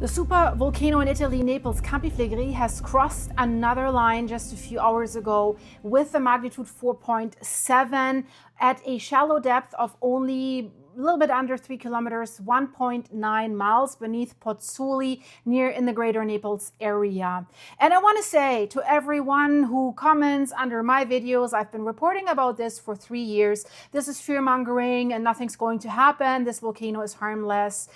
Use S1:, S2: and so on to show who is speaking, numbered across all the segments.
S1: The supervolcano in Italy, Naples, Campi Flegrei, has crossed another line just a few hours ago with a magnitude 4.7 at a shallow depth of only a little bit under 3 kilometers, 1.9 miles beneath Pozzuoli, near in the greater Naples area. And I want to say to everyone who comments under my videos, I've been reporting about this for 3 years. This is fear-mongering and nothing's going to happen. This volcano is harmless.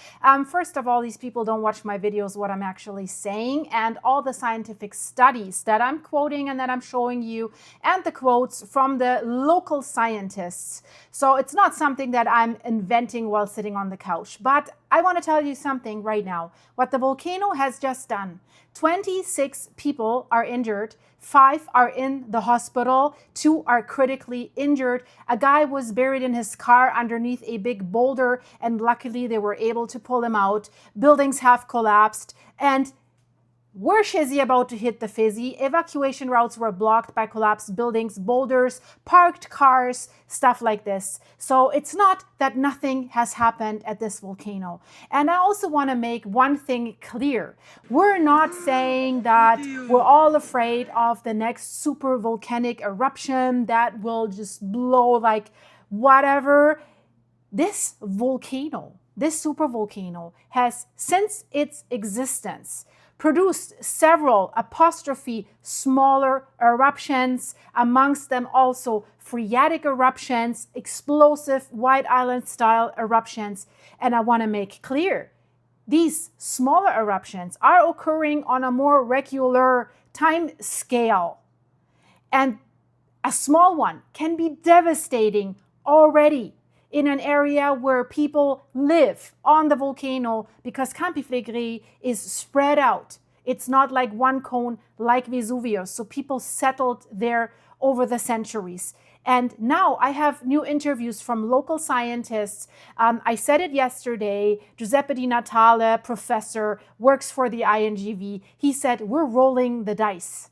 S1: First of all, these people don't watch my videos, what I'm actually saying, and all the scientific studies that I'm quoting and that I'm showing you, and the quotes from the local scientists. So it's not something that I'm inventing while sitting on the couch. But I want to tell you something right now. What the volcano has just done. 26 people are injured. 5 are in the hospital. 2 are critically injured. A guy was buried in his car underneath a big boulder, and luckily they were able to pull him out. Buildings have collapsed, and we're shizzy about to hit the fizzy. Evacuation routes were blocked by collapsed buildings, boulders, parked cars, stuff like this. So it's not that nothing has happened at this volcano. And I also want to make one thing clear. We're not saying that we're all afraid of the next super volcanic eruption that will just blow like whatever. This volcano, this supervolcano, has since its existence produced several smaller eruptions, amongst them also phreatic eruptions, explosive White Island style eruptions. And I want to make clear, these smaller eruptions are occurring on a more regular time scale. And a small one can be devastating already in an area where people live on the volcano, because Campi Flegrei is spread out. It's not like one cone like Vesuvius. So people settled there over the centuries. And now I have new interviews from local scientists. I said it yesterday. Giuseppe Di Natale, professor, works for the INGV. He said, we're rolling the dice.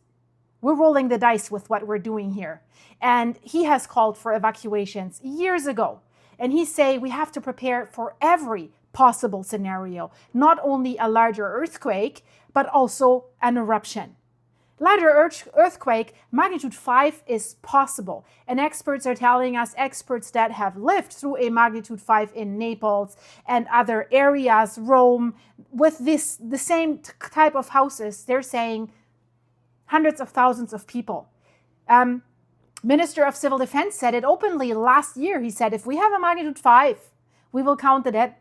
S1: We're rolling the dice with what we're doing here. And he has called for evacuations years ago. And he say we have to prepare for every possible scenario, not only a larger earthquake, but also an eruption. Larger earthquake, magnitude 5 is possible. And experts are telling us, experts that have lived through a magnitude 5 in Naples and other areas, Rome, with the same type of houses, they're saying hundreds of thousands of people. Minister of Civil Defense said it openly last year. He said, if we have a magnitude 5, we will count the dead.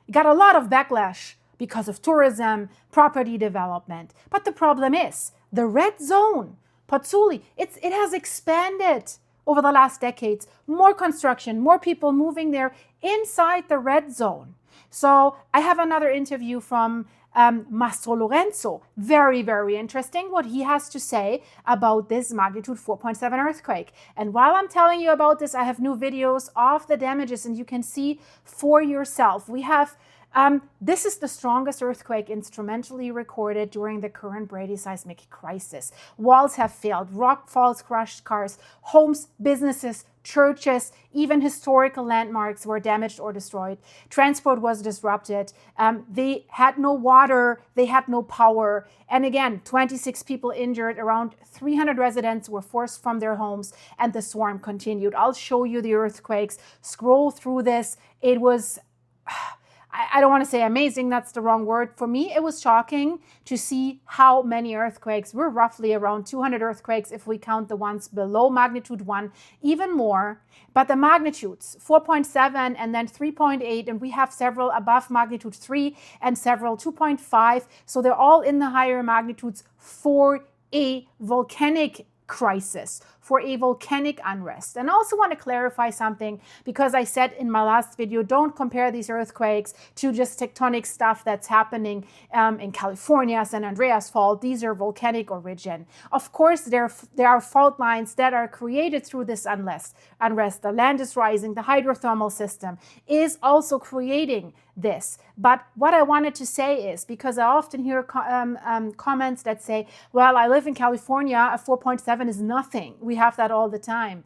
S1: It got a lot of backlash because of tourism, property development. But the problem is, the red zone, Pozzuoli, it has expanded over the last decades. More construction, more people moving there inside the red zone. So I have another interview from Mastro Lorenzo. Very, very interesting what he has to say about this magnitude 4.7 earthquake. And while I'm telling you about this, I have new videos of the damages and you can see for yourself. We have this is the strongest earthquake instrumentally recorded during the current Brady seismic crisis. Walls have failed, rock falls crushed cars, homes, businesses, churches, even historical landmarks were damaged or destroyed. Transport was disrupted. They had no water, they had no power. And again, 26 people injured, around 300 residents were forced from their homes, and the swarm continued. I'll show you the earthquakes. Scroll through this. It was I don't want to say amazing, that's the wrong word. For me, it was shocking to see how many earthquakes. We're roughly around 200 earthquakes if we count the ones below magnitude 1, even more. But the magnitudes, 4.7 and then 3.8, and we have several above magnitude 3 and several 2.5. So they're all in the higher magnitudes for a volcanic crisis, for a volcanic unrest. And I also want to clarify something, because I said in my last video, don't compare these earthquakes to just tectonic stuff that's happening in California, San Andreas Fault. These are volcanic origin. Of course, there are fault lines that are created through this unrest. The land is rising, the hydrothermal system is also creating this. But what I wanted to say is, because I often hear comments that say, well, I live in California, a 4.7 is nothing. We have that all the time.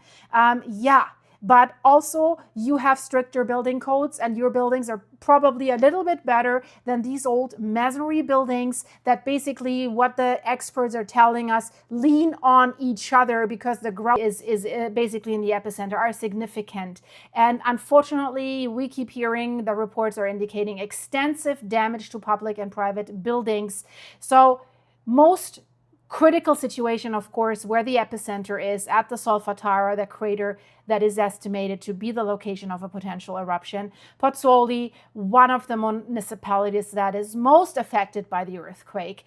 S1: Yeah, but also you have stricter building codes, and your buildings are probably a little bit better than these old masonry buildings that basically, what the experts are telling us, lean on each other because the ground is basically in the epicenter, are significant. And unfortunately, we keep hearing the reports are indicating extensive damage to public and private buildings. So most critical situation, of course, where the epicenter is at the Solfatara, the crater that is estimated to be the location of a potential eruption. Pozzuoli, one of the municipalities that is most affected by the earthquake.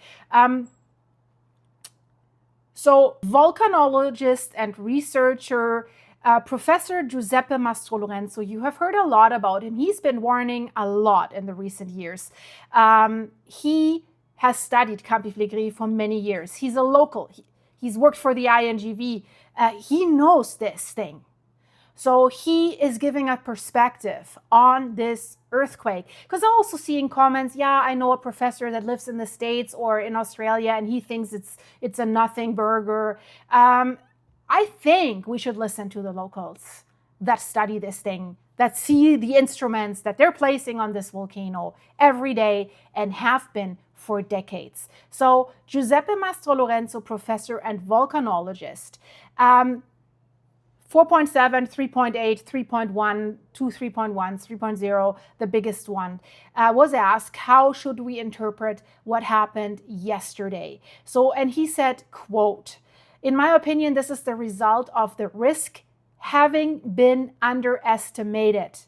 S1: So volcanologist and researcher Professor Giuseppe Mastrolorenzo, you have heard a lot about him. He's been warning a lot in the recent years. He has studied Campi Flegrei for many years. He's a local. He's worked for the INGV. He knows this thing. So he is giving a perspective on this earthquake. Because I'm also seeing comments, yeah, I know a professor that lives in the States or in Australia, and he thinks it's a nothing burger. I think we should listen to the locals that study this thing, that see the instruments that they're placing on this volcano every day and have been for decades. So Giuseppe Mastrolorenzo, professor and volcanologist, 4.7, 3.8, 3.1, 2 3.1s, 3.0, the biggest one, was asked, how should we interpret what happened yesterday? So, and he said, quote, "In my opinion, this is the result of the risk having been underestimated.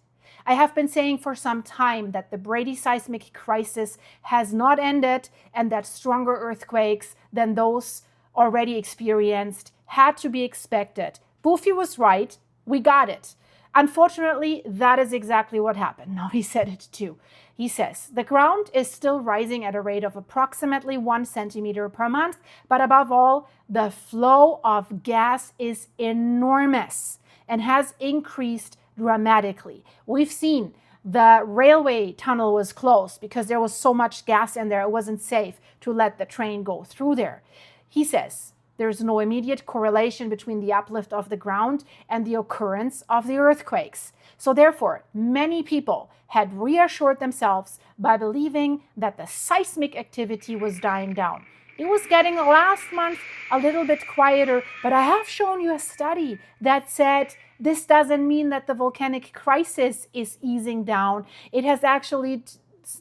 S1: I have been saying for some time that the Brady seismic crisis has not ended and that stronger earthquakes than those already experienced had to be expected. Boofy was right. We got it. Unfortunately, that is exactly what happened." Now he said it too. He says, "The ground is still rising at a rate of approximately 1 centimeter per month, but above all, the flow of gas is enormous and has increased dramatically. We've seen the railway tunnel was closed because there was so much gas in there, it wasn't safe to let the train go through there." He says, "There's no immediate correlation between the uplift of the ground and the occurrence of the earthquakes. So therefore, many people had reassured themselves by believing that the seismic activity was dying down. It was getting last month a little bit quieter, but I have shown you a study that said this doesn't mean that the volcanic crisis is easing down. It has actually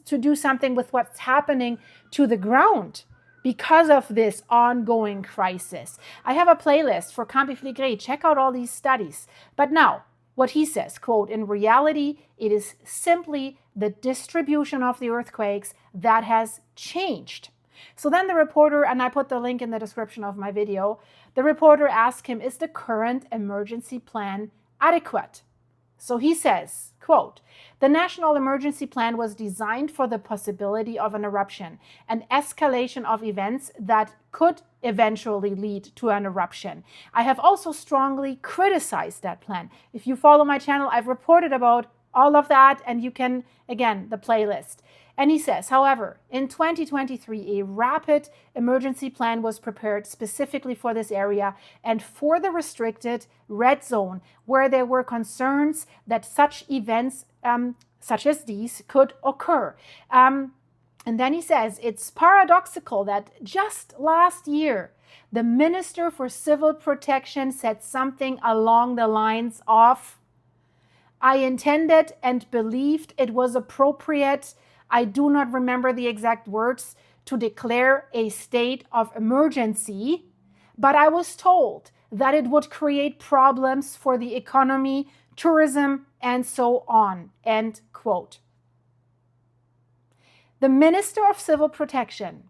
S1: to do something with what's happening to the ground because of this ongoing crisis." I have a playlist for Campi Flegrei. Check out all these studies. But now, what he says, quote, "In reality, it is simply the distribution of the earthquakes that has changed." So then the reporter, and I put the link in the description of my video, the reporter asked him, is the current emergency plan adequate? So he says, quote, "The National Emergency Plan was designed for the possibility of an eruption, an escalation of events that could eventually lead to an eruption. I have also strongly criticized that plan." If you follow my channel, I've reported about all of that, and you can, again, the playlist. And he says, however, in 2023, a rapid emergency plan was prepared specifically for this area and for the restricted red zone, where there were concerns that such events, such as these, could occur. And then he says, it's paradoxical that just last year, the Minister for Civil Protection said something along the lines of, "I intended and believed it was appropriate, I do not remember the exact words, to declare a state of emergency, but I was told that it would create problems for the economy, tourism, and so on," end quote. The Minister of Civil Protection,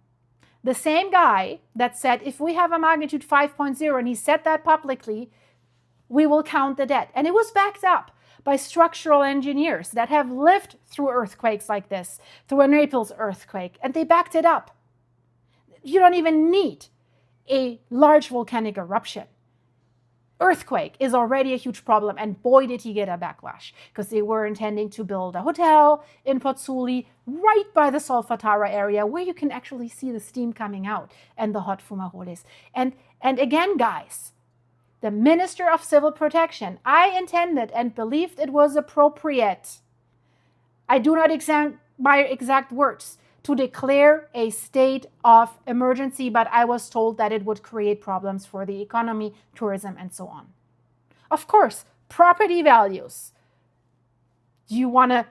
S1: the same guy that said, if we have a magnitude 5.0, and he said that publicly, we will count the dead. And it was backed up by structural engineers that have lived through earthquakes like this, through a Naples earthquake, and they backed it up. You don't even need a large volcanic eruption. Earthquake is already a huge problem, and boy did he get a backlash, because they were intending to build a hotel in Pozzuoli right by the Solfatara area where you can actually see the steam coming out and the hot fumaroles. And again, guys, the Minister of Civil Protection, I intended and believed it was appropriate, I do not exact my exact words, to declare a state of emergency, but I was told that it would create problems for the economy, tourism, and so on. Of course, property values. Do you want to,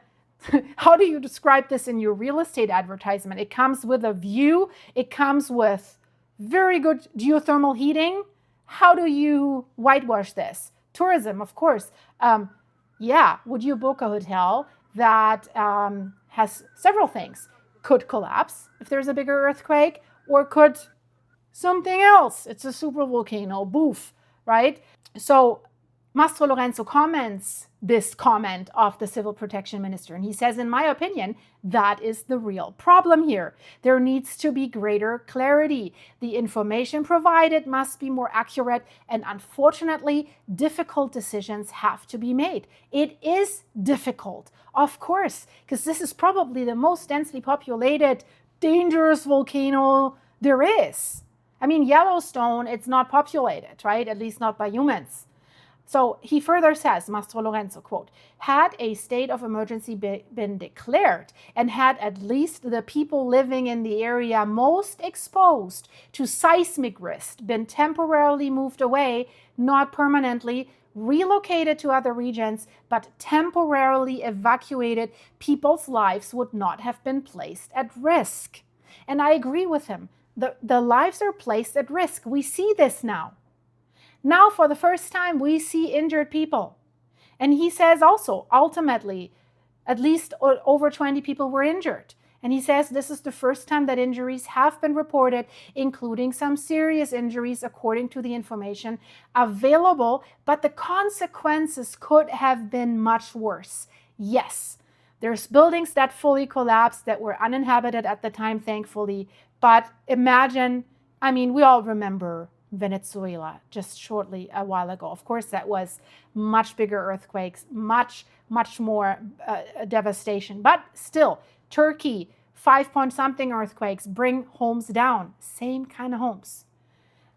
S1: how do you describe this in your real estate advertisement? It comes with a view. It comes with very good geothermal heating. How do you whitewash this? Tourism, of course. Would you book a hotel that has several things? Could collapse if there's a bigger earthquake, or could something else. It's a supervolcano, boof, right? So Mastro Lorenzo comments this comment of the civil protection minister, and he says, in my opinion, that is the real problem here. There needs to be greater clarity. The information provided must be more accurate, and unfortunately, difficult decisions have to be made. It is difficult, of course, because this is probably the most densely populated, dangerous volcano there is. I mean, Yellowstone, it's not populated, right? At least not by humans. So he further says, Mastro Lorenzo, quote, had a state of emergency been declared and had at least the people living in the area most exposed to seismic risk been temporarily moved away, not permanently relocated to other regions, but temporarily evacuated, people's lives would not have been placed at risk. And I agree with him. The lives are placed at risk. We see this now. Now, for the first time, we see injured people. And he says also, ultimately, at least over 20 people were injured. And he says this is the first time that injuries have been reported, including some serious injuries, according to the information available. But the consequences could have been much worse. Yes, there's buildings that fully collapsed that were uninhabited at the time, thankfully. But imagine, I mean, we all remember Venezuela just shortly a while ago. Of course, that was much bigger earthquakes, much more devastation. But still, Turkey, 5-point-something earthquakes bring homes down. Same kind of homes.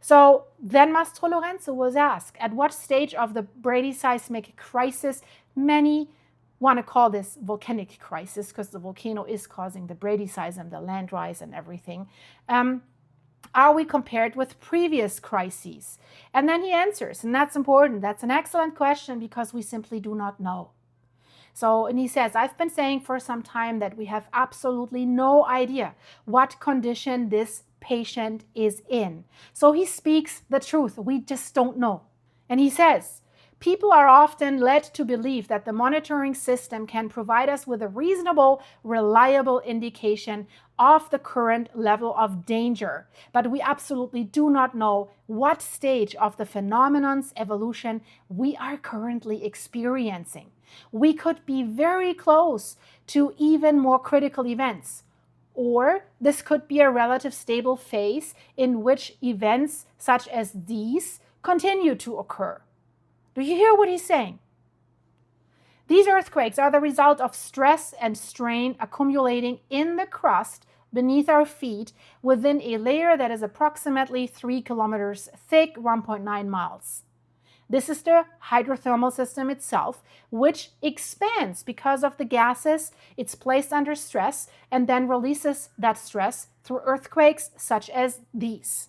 S1: So then Mastro Lorenzo was asked, at what stage of the Brady seismic crisis, many want to call this volcanic crisis because the volcano is causing the Brady seism, the land rise and everything, are we compared with previous crises? And then he answers, and that's important. That's an excellent question because we simply do not know. So, and he says, I've been saying for some time that we have absolutely no idea what condition this patient is in. So he speaks the truth. We just don't know. And he says, people are often led to believe that the monitoring system can provide us with a reasonable, reliable indication of the current level of danger. But we absolutely do not know what stage of the phenomenon's evolution we are currently experiencing. We could be very close to even more critical events. Or this could be a relative stable phase in which events such as these continue to occur. Do you hear what he's saying? These earthquakes are the result of stress and strain accumulating in the crust beneath our feet within a layer that is approximately 3 kilometers thick, 1.9 miles. This is the hydrothermal system itself, which expands because of the gases it's placed under stress and then releases that stress through earthquakes such as these.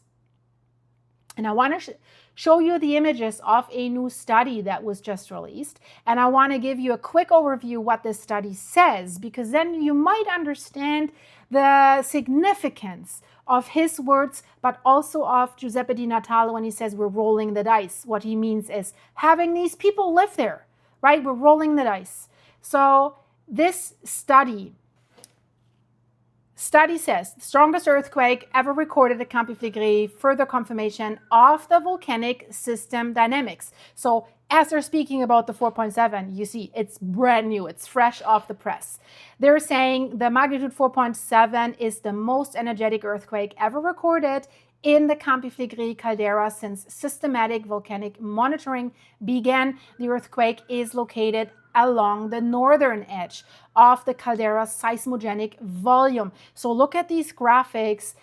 S1: And I want to show you the images of a new study that was just released. And I want to give you a quick overview what this study says, because then you might understand the significance of his words, but also of Giuseppe Di Natale when he says we're rolling the dice. What he means is having these people live there, right? We're rolling the dice. So this study says the strongest earthquake ever recorded at Campi Flegrei, further confirmation of the volcanic system dynamics. So as they're speaking about the 4.7, you see it's brand new, it's fresh off the press. They're saying the magnitude 4.7 is the most energetic earthquake ever recorded in the Campi Flegrei caldera since systematic volcanic monitoring began. The earthquake is located along the northern edge of the caldera's seismogenic volume. So look at these graphics.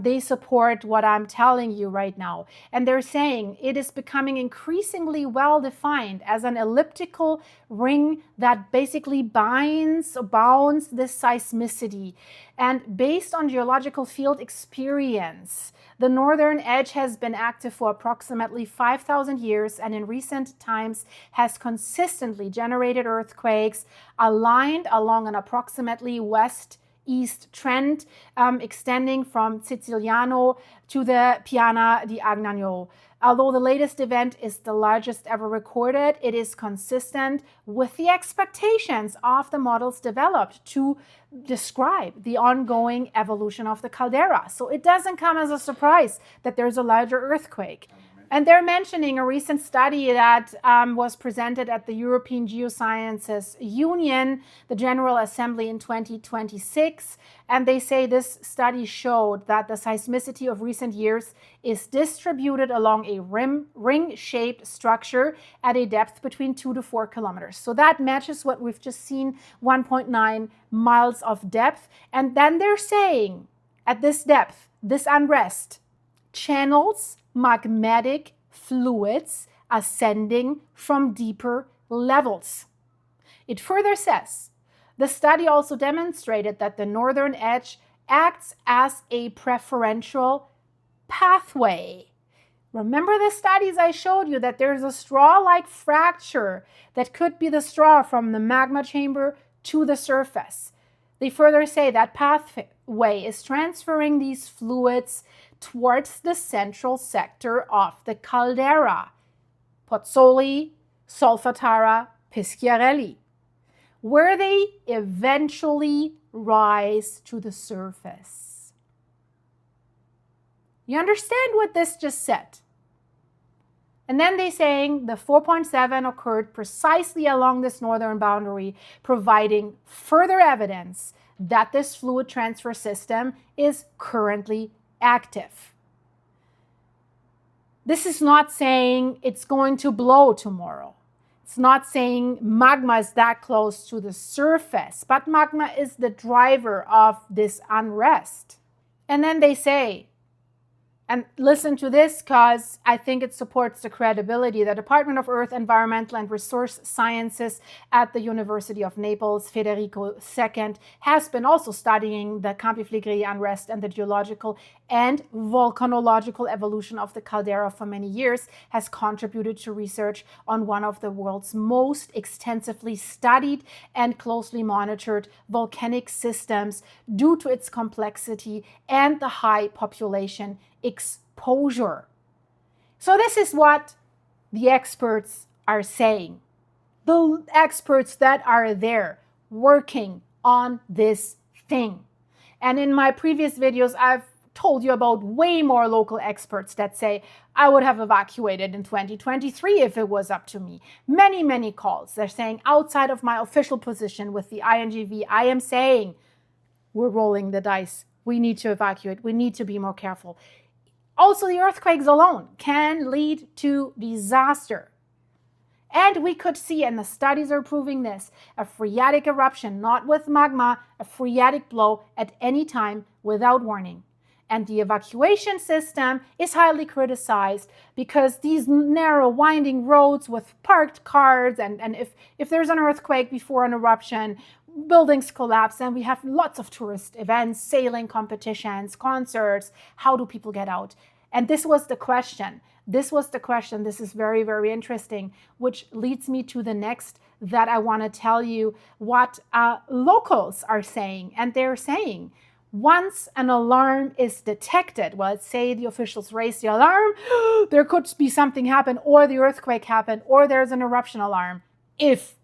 S1: They support what I'm telling you right now. And they're saying it is becoming increasingly well defined as an elliptical ring that basically bounds this seismicity. And based on geological field experience, the northern edge has been active for approximately 5,000 years and in recent times has consistently generated earthquakes aligned along an approximately west-east trend extending from Siciliano to the Piana di Agnano. Although the latest event is the largest ever recorded, it is consistent with the expectations of the models developed to describe the ongoing evolution of the caldera. So it doesn't come as a surprise that there's a larger earthquake. And they're mentioning a recent study that was presented at the European Geosciences Union, the General Assembly in 2026. And they say this study showed that the seismicity of recent years is distributed along a ring-shaped structure at a depth between 2 to 4 kilometers. So that matches what we've just seen, 1.9 miles of depth. And then they're saying at this depth, this unrest channels magmatic fluids ascending from deeper levels. It further says, the study also demonstrated that the northern edge acts as a preferential pathway. Remember the studies I showed you that there's a straw-like fracture that could be the straw from the magma chamber to the surface. They further say that pathway is transferring these fluids towards the central sector of the caldera, Pozzuoli, Solfatara, Peschiarelli, where they eventually rise to the surface. You understand what this just said? And then they're saying the 4.7 occurred precisely along this northern boundary, providing further evidence that this fluid transfer system is currently active. This is not saying it's going to blow tomorrow. It's not saying magma is that close to the surface, but magma is the driver of this unrest. And then they say, and listen to this because I think it supports the credibility. The Department of Earth, Environmental and Resource Sciences at the University of Naples, Federico II, has been also studying the Campi Flegrei unrest and the geological and volcanological evolution of the caldera for many years, has contributed to research on one of the world's most extensively studied and closely monitored volcanic systems due to its complexity and the high population exposure. So this is what the experts are saying. The experts that are there working on this thing. And in my previous videos, I've told you about way more local experts that say, I would have evacuated in 2023 if it was up to me. Many, many calls. They're saying outside of my official position with the INGV, I am saying we're rolling the dice. We need to evacuate. We need to be more careful. Also, the earthquakes alone can lead to disaster. And we could see, and the studies are proving this, a phreatic eruption, not with magma, a phreatic blow at any time without warning. And the evacuation system is highly criticized because these narrow winding roads with parked cars, and if there's an earthquake before an eruption, buildings collapse, and we have lots of tourist events, sailing competitions, concerts. How do people get out? And this was the question. This is very, very interesting, which leads me to the next that I want to tell you what locals are saying. And they're saying, once an alarm is detected, well, let's say the officials raise the alarm, there could be something happen, or the earthquake happened, or there's an eruption alarm, if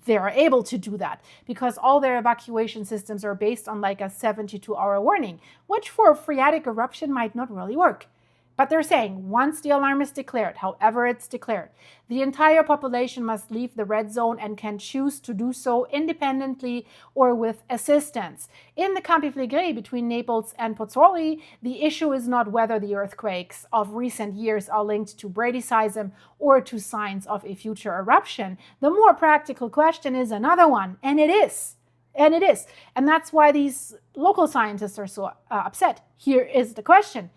S1: they're able to do that, because all their evacuation systems are based on like a 72-hour warning, which for a phreatic eruption might not really work. But they're saying once the alarm is declared, however it's declared, the entire population must leave the red zone and can choose to do so independently or with assistance. In the Campi Flegrei between Naples and Pozzuoli, the issue is not whether the earthquakes of recent years are linked to bradyseism or to signs of a future eruption. The more practical question is another one, and it is, And it is. And that's why these local scientists are so upset. Here is the question.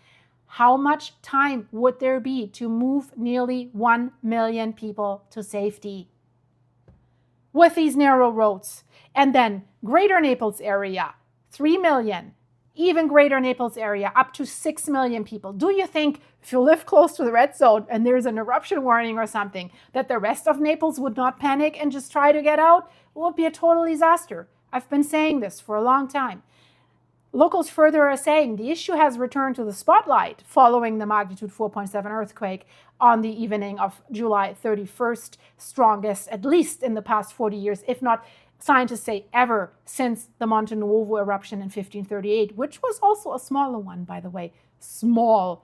S1: How much time would there be to move nearly 1 million people to safety with these narrow roads? And then greater Naples area, 3 million, even greater Naples area, up to 6 million people. Do you think if you live close to the red zone and there's an eruption warning or something, that the rest of Naples would not panic and just try to get out? It would be a total disaster. I've been saying this for a long time. Locals further are saying the issue has returned to the spotlight following the magnitude 4.7 earthquake on the evening of July 31st, strongest at least in the past 40 years, if not, scientists say, ever since the Monte Nuovo eruption in 1538, which was also a smaller one, by the way, small.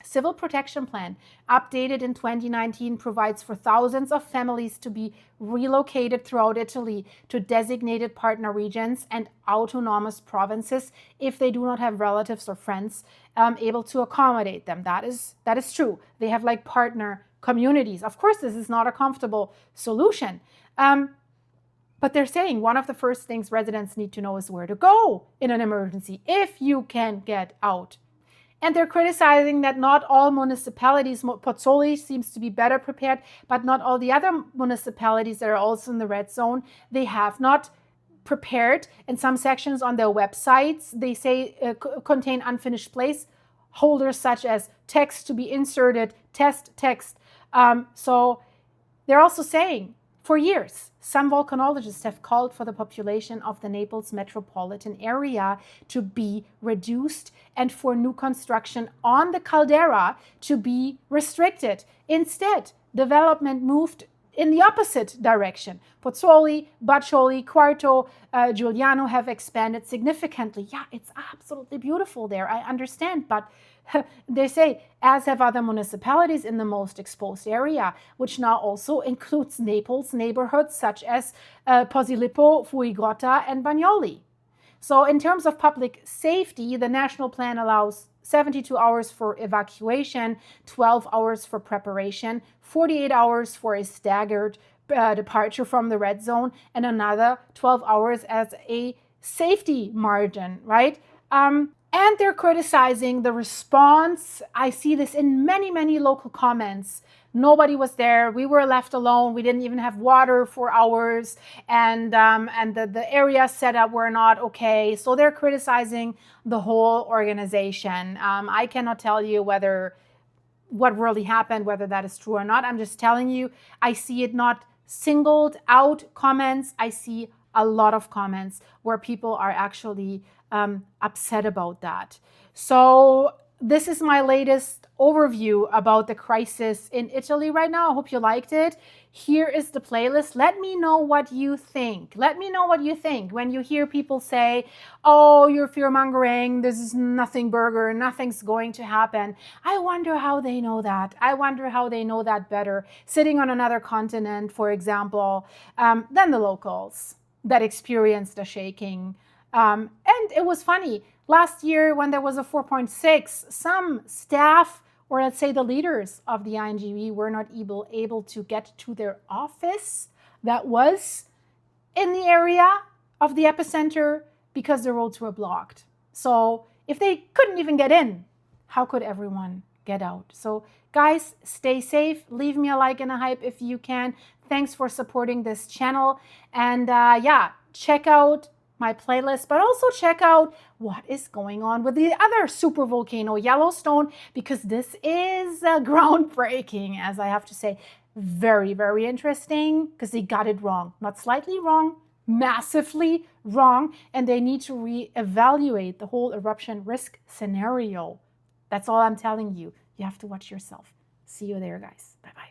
S1: Civil Protection Plan, updated in 2019, provides for thousands of families to be relocated throughout Italy to designated partner regions and autonomous provinces if they do not have relatives or friends able to accommodate them. That is true. They have like partner communities. Of course, this is not a comfortable solution. But they're saying one of the first things residents need to know is where to go in an emergency if you can get out. And they're criticizing that not all municipalities, Pozzuoli seems to be better prepared, but not all the other municipalities that are also in the red zone, they have not prepared. In some sections on their websites, they say contain unfinished placeholders such as text to be inserted, test text. So they're also saying, for years, some volcanologists have called for the population of the Naples metropolitan area to be reduced and for new construction on the caldera to be restricted. Instead, development moved in the opposite direction. Pozzuoli, Baccioli, Quarto, Giuliano have expanded significantly. Yeah, it's absolutely beautiful there, I understand, but they say, as have other municipalities in the most exposed area, which now also includes Naples neighborhoods such as Posillipo, Fuigrotta, and Bagnoli. So in terms of public safety, the national plan allows 72 hours for evacuation, 12 hours for preparation, 48 hours for a staggered departure from the red zone, and another 12 hours as a safety margin, right? And they're criticizing the response. I see this in many, many local comments. Nobody was there. We were left alone. We didn't even have water for hours. And the area set up were not okay. So they're criticizing the whole organization. I cannot tell you what really happened, whether that is true or not. I'm just telling you, I see it not singled out comments. I see a lot of comments where people are actually upset about that. So this is my latest overview about the crisis in Italy right now. I hope you liked it. Here is the playlist. Let me know what you think. Let me know what you think when you hear people say, oh, you're fear-mongering, this is nothing burger, nothing's going to happen. I wonder how they know that. I wonder how they know that better, sitting on another continent, for example, than the locals that experienced the shaking. And it was funny. Last year, when there was a 4.6, some staff, or let's say the leaders of the INGV, were not able to get to their office that was in the area of the epicenter because the roads were blocked. So if they couldn't even get in, how could everyone get out? So guys, stay safe. Leave me a like and a hype if you can. Thanks for supporting this channel. And yeah, check out my playlist, but also check out what is going on with the other supervolcano, Yellowstone, because this is groundbreaking, as I have to say. Very, very interesting, because they got it wrong. Not slightly wrong, massively wrong, and they need to reevaluate the whole eruption risk scenario. That's all I'm telling you. You have to watch yourself. See you there, guys. Bye-bye.